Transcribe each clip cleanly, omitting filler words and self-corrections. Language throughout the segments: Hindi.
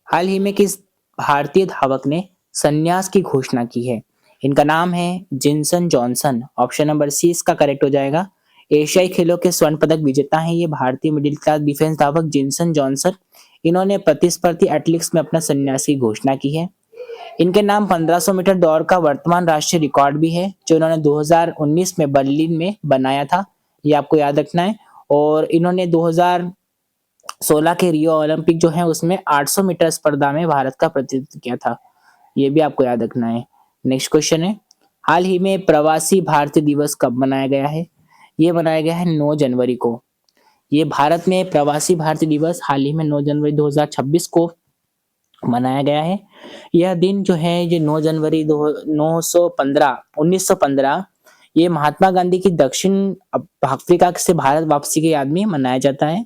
हाल ही में किस भारतीय धावक ने संन्यास की घोषणा की है? इनका नाम है Jinson Johnson. Option number C इसका करेक्ट हो जाएगा। एशियाई खेलों के स्वर्ण पदक विजेता हैं ये भारतीय मिडिल क्लास डिफेंस धावक जिनसन जॉनसन। इन्होंने प्रतिस्पर्धी एथलेटिक्स में अपना संन्यास की घोषणा की है। इनके नाम 1500 मीटर दौड़ का वर्तमान राष्ट्रीय रिकॉर्ड भी है जो इन्होंने 2019 में बर्लिन में बनाया था। ये आपको याद रखना है। और इन्होंने 2016 के रियो ओलंपिक जो है उसमें 800 मीटर स्पर्धा में भारत का प्रतिनिधित्व किया था। ये भी आपको याद रखना है। नेक्स्ट क्वेश्चन है, हाल ही में प्रवासी भारतीय दिवस कब मनाया गया है? ये मनाया गया है 9 जनवरी को। ये भारत में प्रवासी भारतीय दिवस हाल ही में 9 जनवरी 2026 को मनाया गया है। यह दिन जो है ये 9 जनवरी 1915 ये महात्मा गांधी की दक्षिण अफ्रीका से भारत वापसी की याद में मनाया जाता है।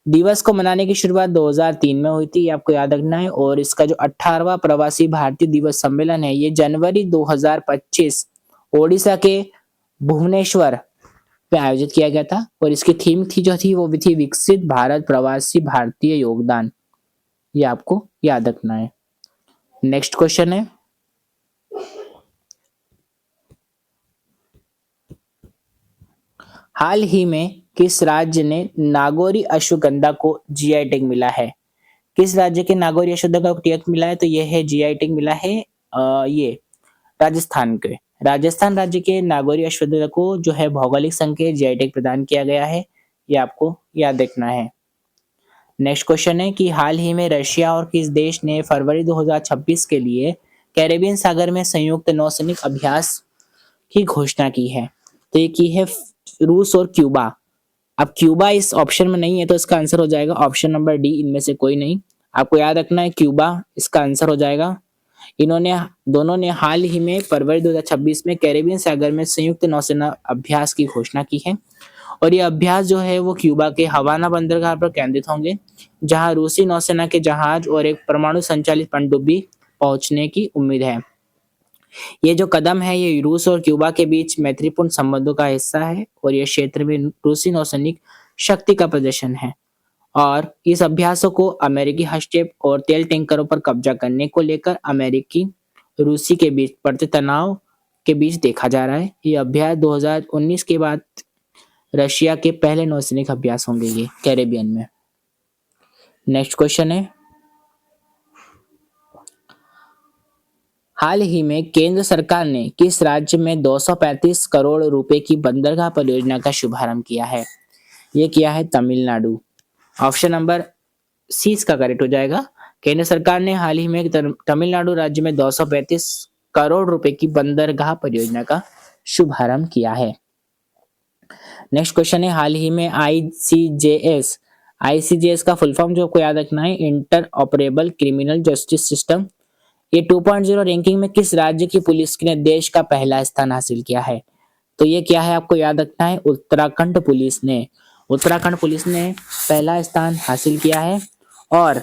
दिवस को मनाने की शुरुआत 2003 में हुई थी, ये आपको याद रखना है। और इसका जो 18वां प्रवासी भारतीय दिवस सम्मेलन है ये जनवरी 2025 ओडिशा के भुवनेश्वर में आयोजित किया गया था। और इसकी थीम थी जो थी वो भी थी विकसित भारत प्रवासी भारतीय योगदान। ये आपको याद रखना है। नेक्स्ट क्वेश्चन है, हाल ही में किस राज्य ने नागौरी अश्वगंधा को जीआई टैग मिला है? किस राज्य के नागौरी अश्वगंधा को टैग मिला है? तो ये है जीआई टैग मिला है ये राजस्थान के। राजस्थान राज्य के नागौरी अश्वगंधा को जो है भौगोलिक संकेत जीआई टैग प्रदान किया गया है। ये आपको याद रखना है। नेक्स्ट क्वेश्चन है कि हाल ही में रशिया और किस देश ने फरवरी 2026 के लिए कैरेबियन सागर में संयुक्त नौसैनिक अभ्यास की घोषणा की है? तो ये की है रूस और क्यूबा। अब क्यूबा इस ऑप्शन में नहीं है तो इसका आंसर हो जाएगा ऑप्शन नंबर डी, इनमें से कोई नहीं। आपको याद रखना है क्यूबा इसका आंसर हो जाएगा। इन्होंने दोनों ने हाल ही में फरवरी 2026 में कैरेबियन सागर में संयुक्त नौसेना अभ्यास की घोषणा की है। और ये अभ्यास जो है वो क्यूबा के हवाना बंदरगाह पर केंद्रित होंगे जहां रूसी नौसेना के जहाज और एक परमाणु संचालित पनडुब्बी पहुंचने की उम्मीद है। ये जो कदम है ये रूस और क्यूबा के बीच मैत्रीपूर्ण संबंधों का हिस्सा है और ये क्षेत्र में रूसी नौसैनिक शक्ति का प्रदर्शन है। और इस अभ्यासों को अमेरिकी हस्तक्षेप और तेल टैंकरों पर कब्जा करने को लेकर अमेरिकी रूसी के बीच बढ़ते तनाव के बीच देखा जा रहा है। ये अभ्यास 2019 के बाद रशिया के पहले नौसैनिक अभ्यास होंगे ये कैरेबियन में। नेक्स्ट क्वेश्चन है, हाल ही में केंद्र सरकार ने किस राज्य में 235 करोड़ रुपए की बंदरगाह परियोजना का शुभारंभ किया है? ये किया है तमिलनाडु। ऑप्शन नंबर सी इसका करेक्ट हो जाएगा। केंद्र सरकार ने हाल ही में तमिलनाडु राज्य में 235 करोड़ रुपए की बंदरगाह परियोजना का शुभारंभ किया है। नेक्स्ट क्वेश्चन है, हाल ही में आईसीजेएस का फुल फॉर्म जो आपको याद रखना है inter operable criminal justice system. ये 2.0 रैंकिंग में किस राज्य की पुलिस ने देश का पहला स्थान हासिल किया है? तो ये क्या है आपको याद रखना है उत्तराखंड पुलिस ने। उत्तराखंड पुलिस ने पहला स्थान हासिल किया है और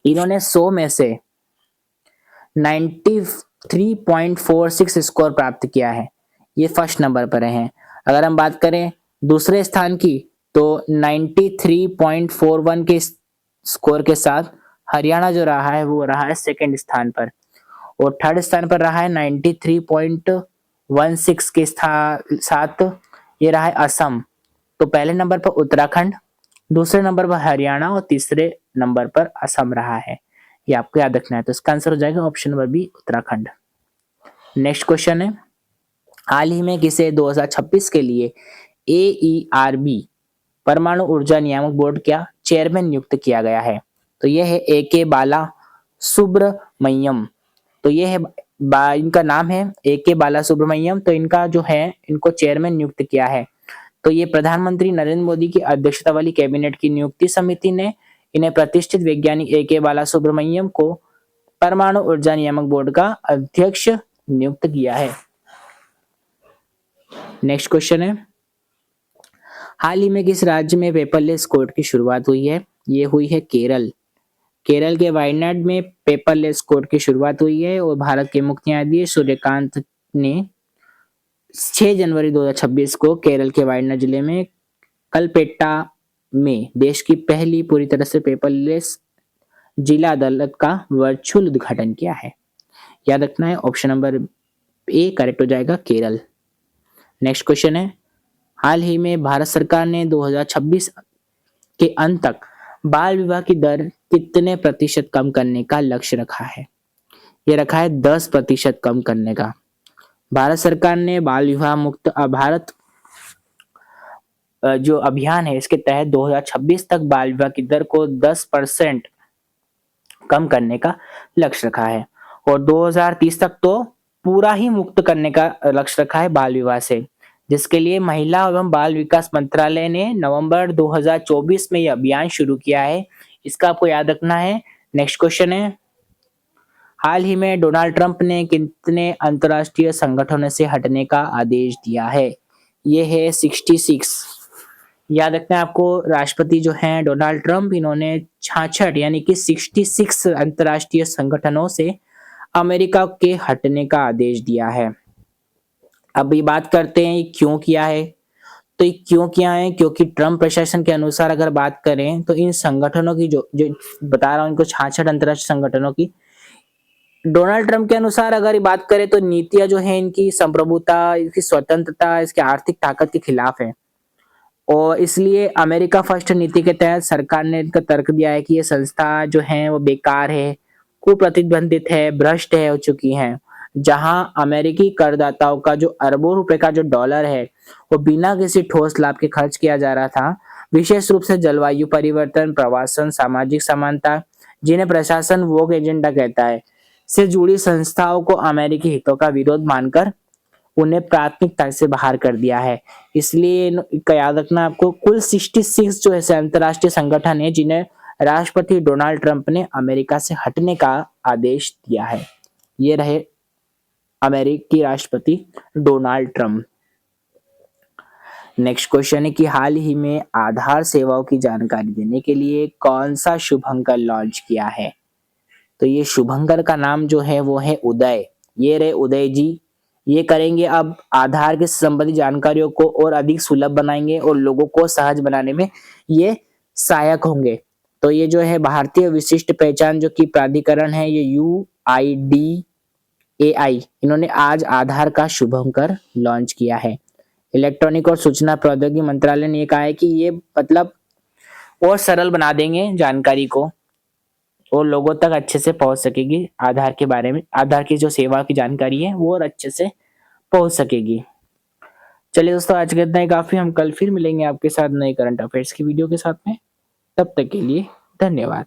इन्होंने 100 में से 93.46 स्कोर प्राप्त किया है। ये फर्स्ट नंबर पर हैं। अगर हम बात करें दूसरे स्थान की तो 93.41 के स्कोर के साथ हरियाणा जो रहा है वो रहा है सेकंड स्थान पर। और थर्ड स्थान पर रहा है 93.16 के साथ ये रहा है असम। तो पहले नंबर पर उत्तराखंड, दूसरे नंबर पर हरियाणा और तीसरे नंबर पर असम रहा है। ये आपको याद रखना है। तो इसका आंसर हो जाएगा option number B Uttarakhand. Next question है, हाल ही में किसे 2026 के लिए AERB परमाणु ऊर्जा नियामक बोर्ड का चेयरमैन नियुक्त किया गया है? तो यह है AK बाला सुब्रमण्यम। तो ये है इनका नाम है AK बाला सुब्रमण्यम। तो इनका जो है इनको चेयरमैन नियुक्त किया है। तो ये प्रधानमंत्री नरेंद्र मोदी की अध्यक्षता वाली कैबिनेट की नियुक्ति समिति ने इन्हें प्रतिष्ठित वैज्ञानिक AK बाला सुब्रमण्यम को परमाणु ऊर्जा नियामक बोर्ड का अध्यक्ष नियुक्त किया है। नेक्स्ट क्वेश्चन है, हाल ही में किस राज्य में पेपरलेस कोर्ट की शुरुआत हुई है? ये हुई है केरल। केरल के वायनाड में पेपरलेस कोर्ट की शुरुआत हुई है और भारत के मुख्य न्यायाधीश सूर्यकांत ने 6 जनवरी 2026 को केरल के वायनाड जिले में कलपेट्टा में देश की पहली पूरी तरह से पेपरलेस जिला अदालत का वर्चुअल उद्घाटन किया है? याद रखना है, ऑप्शन नंबर ए करेक्ट हो जाएगा, केरल। नेक्स्ट क्वेश्चन है, हाल ही में भारत सरकार ने 2026 के अंत तक बाल विवाह की दर कितने प्रतिशत कम करने का लक्ष्य रखा है? ये रखा है 10% कम करने का। भारत सरकार ने बाल विवाह मुक्त भारत जो अभियान है इसके तहत 2026 तक बाल विवाह की दर को 10% कम करने का लक्ष्य रखा है और 2030 तक तो पूरा ही मुक्त करने का लक्ष्य रखा है बाल विवाह से, जिसके लिए महिला एवं बाल विकास मंत्रालय ने नवंबर 2024 में यह अभियान शुरू किया है। इसका आपको याद रखना है। नेक्स्ट क्वेश्चन है, हाल ही में डोनाल्ड ट्रंप ने कितने अंतर्राष्ट्रीय संगठनों से हटने का आदेश दिया है? ये है 66। याद रखना है आपको, राष्ट्रपति जो हैं डोनाल्ड ट्रंप, इन्होंने 66 यानी कि 66 अंतर्राष्ट्रीय संगठनों से अमेरिका के हटने का आदेश दिया है। अब ये बात करते हैं ये क्यों किया है। तो ये क्यों किया है, क्योंकि ट्रंप प्रशासन के अनुसार अगर बात करें तो इन संगठनों की जो जो बता रहा हूँ इनको 66 अंतर्राष्ट्रीय संगठनों की, डोनाल्ड ट्रंप के अनुसार अगर ये बात करें तो नीतियां जो है इनकी संप्रभुता, इसकी स्वतंत्रता, इसकी आर्थिक ताकत के खिलाफ है और इसलिए अमेरिका फर्स्ट नीति के तहत सरकार ने इनका तर्क दिया है कि ये संस्था जो है वो बेकार है, कुप्रतिबंधित है, भ्रष्ट है हो चुकी हैं। जहां अमेरिकी करदाताओं का जो अरबों रुपए का जो डॉलर है वो बिना किसी ठोस लाभ के खर्च किया जा रहा था, विशेष रूप से जलवायु परिवर्तन, प्रवासन, सामाजिक समानता, जिन्हें प्रशासन वोग एजेंडा कहता है, से जुड़ी संस्थाओं को अमेरिकी हितों का विरोध मानकर उन्हें प्राथमिकता से बाहर कर दिया है। इसलिए इनका याद रखना आपको, कुल 66 जो ऐसे अंतर्राष्ट्रीय संगठन है जिन्हें राष्ट्रपति डोनाल्ड ट्रंप ने अमेरिका से हटने का आदेश दिया है। ये रहे अमेरिकी राष्ट्रपति डोनाल्ड ट्रंप। नेक्स्ट क्वेश्चन है कि हाल ही में आधार सेवाओं की जानकारी देने के लिए कौन सा शुभंकर लॉन्च किया है? तो ये शुभंकर का नाम जो है वो है उदय। ये रहे उदय जी। ये करेंगे अब आधार के संबंधित जानकारियों को और अधिक सुलभ बनाएंगे और लोगों को सहज बनाने में ये सहायक होंगे। तो ये जो है भारतीय विशिष्ट पहचान जो कि प्राधिकरण है, ये UIDAI, इन्होंने आज आधार का शुभंकर लॉन्च किया है। इलेक्ट्रॉनिक और सूचना प्रौद्योगिकी मंत्रालय ने कहा है कि ये मतलब और सरल बना देंगे जानकारी को और लोगों तक अच्छे से पहुंच सकेगी आधार के बारे में, आधार की जो सेवा की जानकारी है वो और अच्छे से पहुंच सकेगी। चलिए दोस्तों, आज के इतना ही काफी। हम कल फिर मिलेंगे आपके साथ नए करंट अफेयर्स की वीडियो के साथ में। तब तक के लिए धन्यवाद।